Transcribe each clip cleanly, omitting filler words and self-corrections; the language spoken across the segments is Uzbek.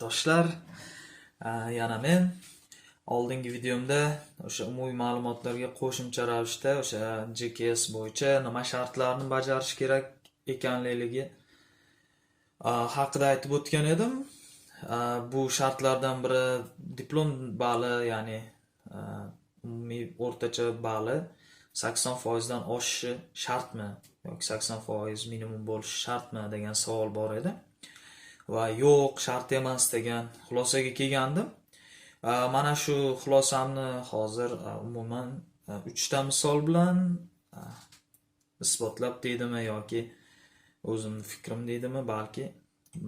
kursdoshlar, yana men oldingi videomda o'sha umumiy ma'lumotlarga qo'shimcha ravishda o'sha GKS bo'yicha nima shartlarni bajarish kerak ekanligi haqida aytib o'tgan edim. Bu shartlardan biri diplom bali, ya'ni umumiy o'rtacha bali 80% dan oshishi shartmi yoki 80% minimum bo'lishi shartmi degan savol bor edi. Va yo'q, shart emas degan xulosaga kelgandim. Mana shu xulosamni hozir umuman 3 ta misol bilan isbotlab deydimi yoki o'zimni fikrim deydimi, balki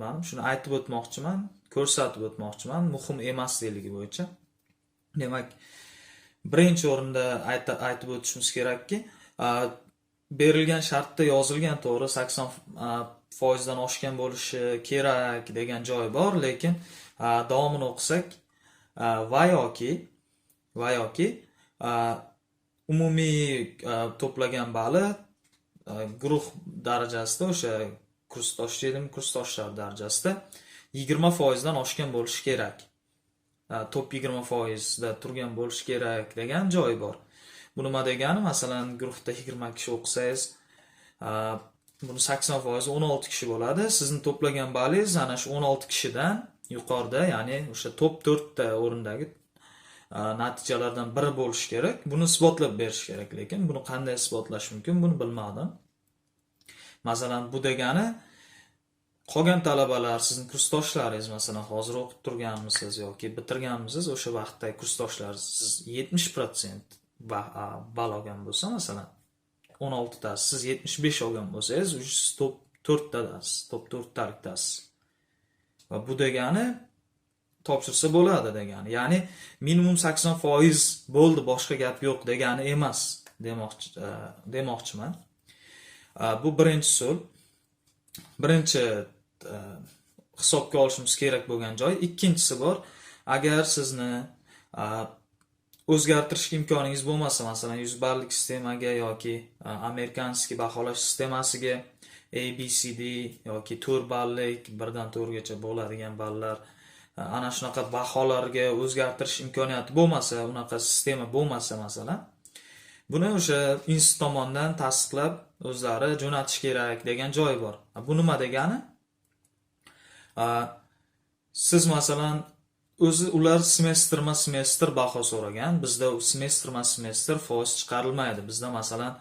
men shuni aytib o'tmoqchiman, ko'rsatib o'tmoqchiman muhim emasligi bo'yicha. Demak, birinchi o'rinda aytib o'tishimiz kerakki, berilgan shartda yozilgan to'g'ri 80% dan oshgan bo'lishi kerak degan joy bor, lekin davomini o'qisak va yoki umumiy to'plagan bali guruh darajasida, o'sha kursdosh dedim, kursdoshlar darajasida 20% dan oshgan bo'lishi kerak. Top 20% da turgan bo'lishi kerak degan joy bor. Bu nima degani? Masalan, guruhda 20 kishi o'qisangiz, buni 80% 16 kishi bo'ladi. Sizning to'plagan balingiz ana shu 16 kishidan yuqorida, ya'ni o'sha top 4 ta o'rindagi natijalardan biri bo'lishi kerak. Buni isbotlab berish kerak, lekin buni qanday isbotlash mumkin, buni bilmadim. Masalan, bu degani qolgan talabalar, sizning kursdoshlaringiz, masalan, hozir o'qib turganmisiz yoki bitirganmisiz, o'sha vaqtdagi kursdoshlar siz 70% ball olgan bo'lsa, masalan 16 tasiz, siz 75 olgan bo'lsangiz, siz top 4 tadasiz, top 4 talikdasiz. Va bu degani topshirsa bo'ladi degani. Ya'ni minimum 80% bo'ldi, boshqa gap yo'q degani emas demoqchiman. Bu birinchi usul. Birinchi hisobga olishimiz kerak bo'lgan joy. Ikkinchisi bor. Agar sizni o'zgartirishga imkoningiz bo'lmasa, masalan 100 ballik sistemaga yoki amerikanskiy baholash sistemasiga ABCD yoki 4 ballik 1 dan 4 gacha bo'ladigan ballar, ana shunaqa baholarga o'zgartirish imkoniyati bo'lmasa, unaqa sistema bo'lmasa, masalan, buni o'sha institut tomonidan tasdiqlab o'zlari jo'natish kerak degan joy bor. Bu nima degani? Siz masalan ular semestr baho so'ragan. Bizda semestr foiz chiqarilmaydi. Bizda masalan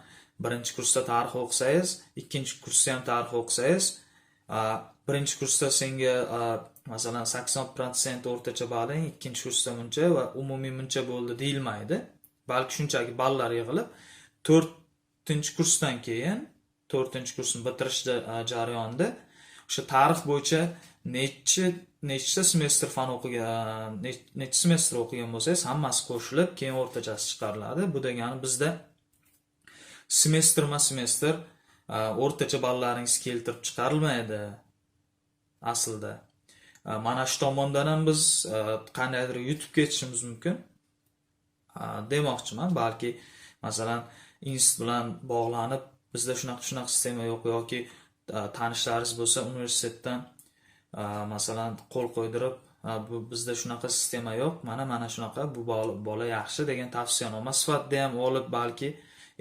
birinchi kursda tarix o'qisangiz, ikkinchi kursda ham tarix o'qisangiz, birinchi kursda senga masalan 80% o'rtacha baling, ikkinchi kursda muncha va umumiy muncha bo'ldi deyilmaydi. Balki shunchaki ballar yig'ilib 4-kursdan keyin, 4-kursni bitirish jarayonida o'sha tarix bo'yicha necha semestr fan o'qigan, necha semestr o'qigan bo'lsangiz, hammasi qo'shilib keyin o'rtachasi chiqariladi. Bu degani bizda semestr o'rtacha ballaringiz keltirib chiqarilmaydi aslida. Mana shu tomondan ham biz qandaydir yutib ketishimiz mumkin demoqchiman. Balki masalan institut bilan bog'lanib, bizda shunaqa sistema yo'q yoki tanishlaringiz bo'lsa universitetdan masalan qo'l qo'ydirib, bu bizda shunaqa sistema yo'q, mana shunaqa, bu bola yaxshi degan tavsiyanoma sifatida ham olib balki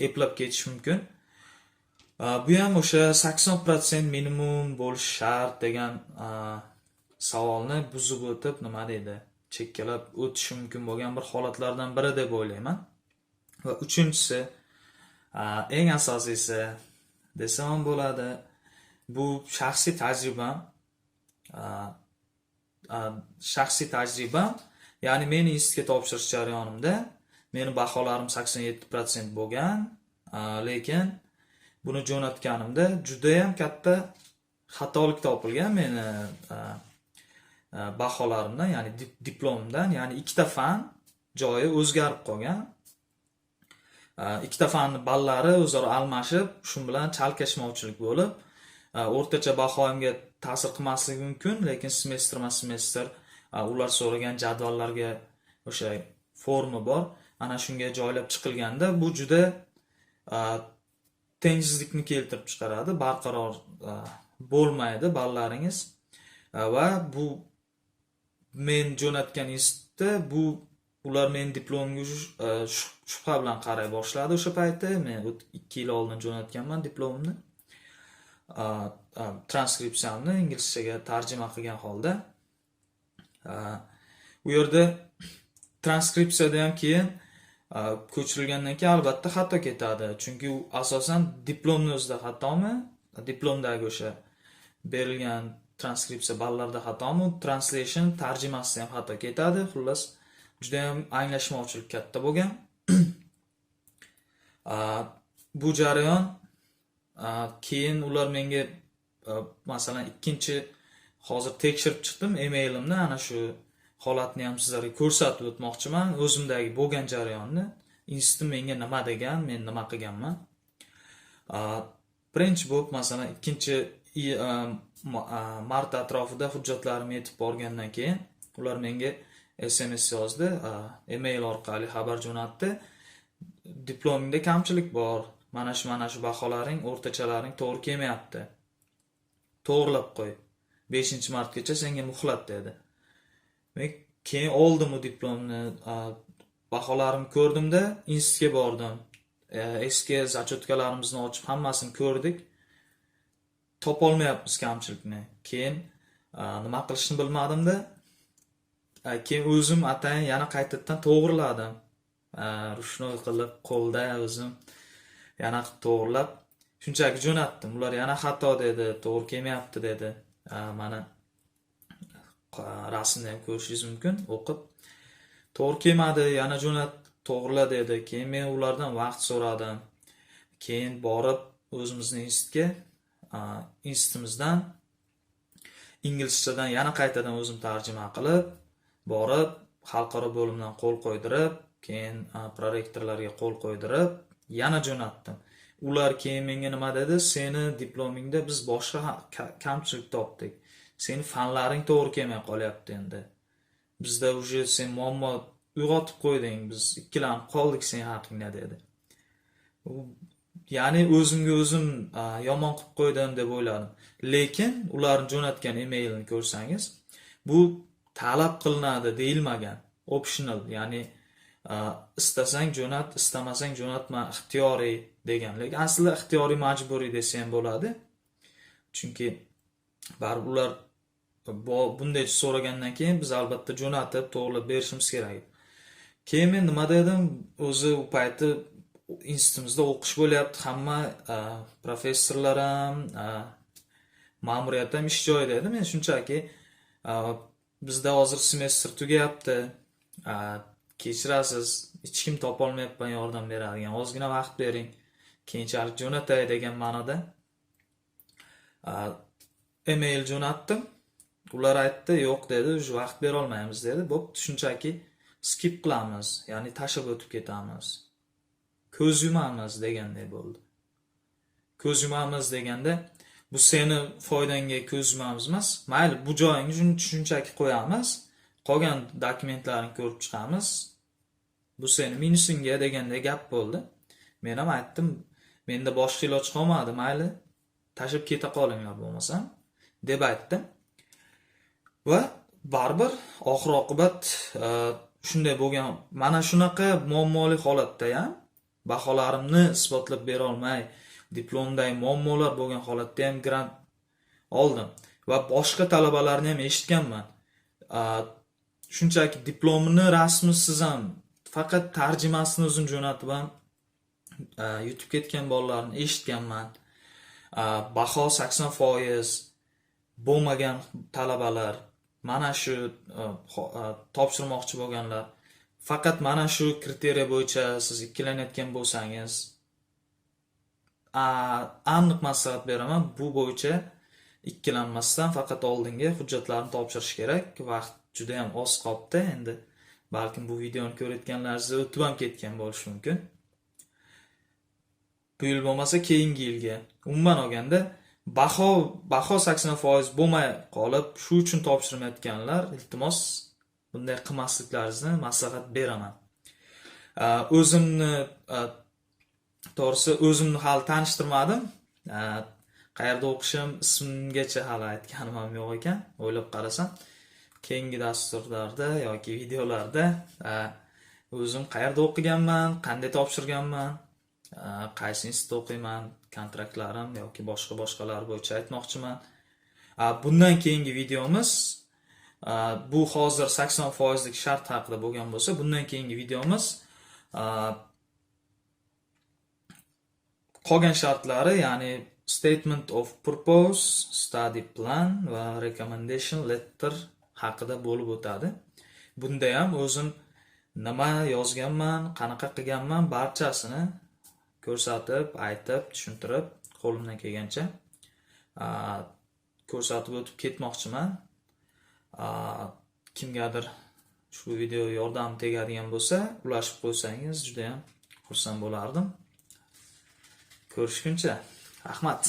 eplab ketish mumkin. Bu ham o'sha 80% minimum bo'lish shart degan savolni buzib o'tib, nima deydi, chekkalab o'tishi mumkin bo'lgan bir holatlardan biri deb o'ylayman. Va uchinchisi, eng asosiysi desam bo'ladi, bu shaxsiy tajribam, ya'ni meni institutga topshirish jarayonimda meni baholarim 87% bo'lgan, lekin buni jo'natganimda juda ham katta xatolik topilgan meni baholarimdan, ya'ni diplomimdan, ya'ni ikkita fan joyi o'zgarib qolgan. Ikkita fanning ballari o'zaro almashib, shu bilan chalkashmovchilik bo'lib, o'rtacha bahoimga ta'sir qilmasligi mumkin, lekin semestr ular so'ragan jadvallarga o'sha forma bor, ana shunga joylab chiqilganda bu juda tengsizlikni keltirib chiqaradi, barqaror bo'lmaydi ballaringiz va bu men jo'natgan institutda ular men diplomimga shubha bilan qaray boshladi o'sha paytda. Men 2 yil oldin jo'natganman diplomimni. Transkripsiyamni inglizchaga tarjima qilgan holda. U yerda transkripsiyada ham keyin ko'chirilgandan keyin albatta xato ketadi. Chunki u asosan diplomni o'zida xatomi, diplomdagi o'sha berilgan transkripsiya ballarda xatomi, translation tarjimasida ham xato ketadi. Xullas, juda ham anglashmovchilik katta bo'lgan. Bu jarayon keyin ular menga masalan hozir tekshirib chiqdim emailimni, ana shu holatni ham sizlarga ko'rsatib o'tmoqchiman. O'zimdagi bo'lgan jarayonni, institut menga nima degan, men nima qilganman. Birinchi bo'lib masalan 2-mart atrofida hujjatlarim yetib borgandan keyin ular menga SMS yozdi, email orqali xabar jo'natdi. Diplomingda kamchilik bor. Mana shu baholaring, o'rtachalaring to'g'ri kelmayapti. To'g'rilab qo'y. 5-martgacha senga muhlat dedi. Men keyin oldim u diplomni, baholarimni ko'rdimda, institutga bordim. Eski zachotkalarimizni ochib hammasini ko'rdik. Topolmayapmiz kamchilikni. Keyin nima qilishni bilmadimda, keyin o'zim atayin yana qaytadan to'g'riladim. Rushnoy qilib qo'lda o'zim yana to'g'rilab shunchaki jo'natdim. Ular yana xato dedi, to'g'ri kelmayapti dedi. Mana rasmni ham ko'rishingiz mumkin, o'qib. To'g'ri kelmadi, yana to'g'rila dedi. Keyin men ulardan vaqt so'radim. Keyin borib o'zimizning institutimizdan inglizchadan yana qaytadan o'zim tarjima qilib, borib xalqaro bo'limdan qo'l qo'ydirib, keyin prorektorlarga qo'l qo'ydirib, yana jo'natdim. Ular keyin menga nima dedi? Seni diplomingda biz boshqa kamchilik topdik. Seni fanlaring to'g'ri kelmay qolyapti endi. Bizda uje sen muammo uyg'otib qo'yding, biz ikkilanib qoldik sen haqingda dedi. Ya'ni o'zimga o'zim yomon qilib qo'ydim deb o'yladim. Lekin ularning jo'natgan emailini ko'rsangiz, bu talab qilinadi deyilmagan, optional, ya'ni istasang jo'nat, istamasang jo'natma, ixtiyoriy degan. Lekin aslida ixtiyoriy majburiy desa ham bo'ladi. Chunki baribir ular bunday so'ragandan keyin biz albatta jo'natib, to'g'rilab berishimiz kerak. Keyin men nima dedim? O'zi u payti institutimizda o'qish bo'lyapti, hamma professorlar ham, ma'muriyat ham ish joyida edi. Men shunchaki bizda hozir semestr tugayapti. Kechirasiz, hech kim topolmayapman yordam beradigan, ozgina vaqt bering, keyinchalik jo'natay degan ma'noda email jo'natdim. Ular aytdi, yo'q dedi, vaqt bera olmaymiz dedi. Bo'pti, shunchaki skip qilamiz, ya'ni tashib o'tib ketamiz. Ko'z yumamiz deganday bo'ldi. Ko'z yumamiz deganda, bu seni foydangga ko'z yumamiz emas. Mayli, bu joyingni shunchaki qo'yamiz. Qolgan dokumentlarni ko'rib chiqamiz. Bu seni minusingga deganday gap bo'ldi. Men ham aytdim, menda boshqa iloj qolmadi, mayli, tashib keta qolinglar bo'lmasam deb aytdim. Va baribir oxir-oqibat shunday bo'lgan. Mana shunaqa muammoli holatda ham baholarimni isbotlab bera olmay, diplomdagi muammolar bo'lgan holatda ham grant oldim va boshqa talabalarni ham eshitganman. Shunchaki diplomini rasmisiz ham faqat tarjimasini o'zim jo'natib ham yutib ketgan bolalarni eshitganman. Baho 80% bo'lmagan talabalar, mana shu topshirmoqchi bo'lganlar, faqat mana shu kriteriya bo'yicha siz ikkilanayotgan bo'lsangiz, aniq maslahat beraman, bu bo'yicha ikkilanmasdan faqat oldinga hujjatlarni topshirish kerak. Vaqt juda ham oz qolibdi endi. Balkim bu videoni ko'rayotganlaringiz o'tib ham ketgan bo'lishi mumkin. Bu yil bo'lmasa keyingi yilga. Umuman olganda baho 80% bo'lmay qolib, shu uchun topshirmayotganlar, iltimos bunday qilmasliklaringizni maslahat beraman. To'g'risi o'zimni hali tanishtirmadim. Qayerda o'qishim, ismimgacha hali aytganim ham yo'q ekan, o'ylab qarasam. keyingi dasturlarda yoki videolarda o'zim qayerda o'qiganman, qanday topshirganman, qaysi institutda o'qiyman, kontraktlarim yoki boshqalar bo'yicha aytmoqchiman. Bundan keyingi videomiz bu hozir 80% lik shart haqida bo'lgan bo'lsa, bundan keyingi videomiz qolgan shartlari, ya'ni statement of purpose, study plan va recommendation letter haqida bo'lib o'tadi. Bunda ham o'zim nima yozganman, qanaqa qilganman, barchasini ko'rsatib, aytib, tushuntirib, qo'limdan kelgancha ko'rsatib o'tib ketmoqchiman. Kimgadir shu video yordam tegadigan bo'lsa, ulashib qo'ysangiz juda ham xursand bo'lardim. Ko'rishguncha, rahmat.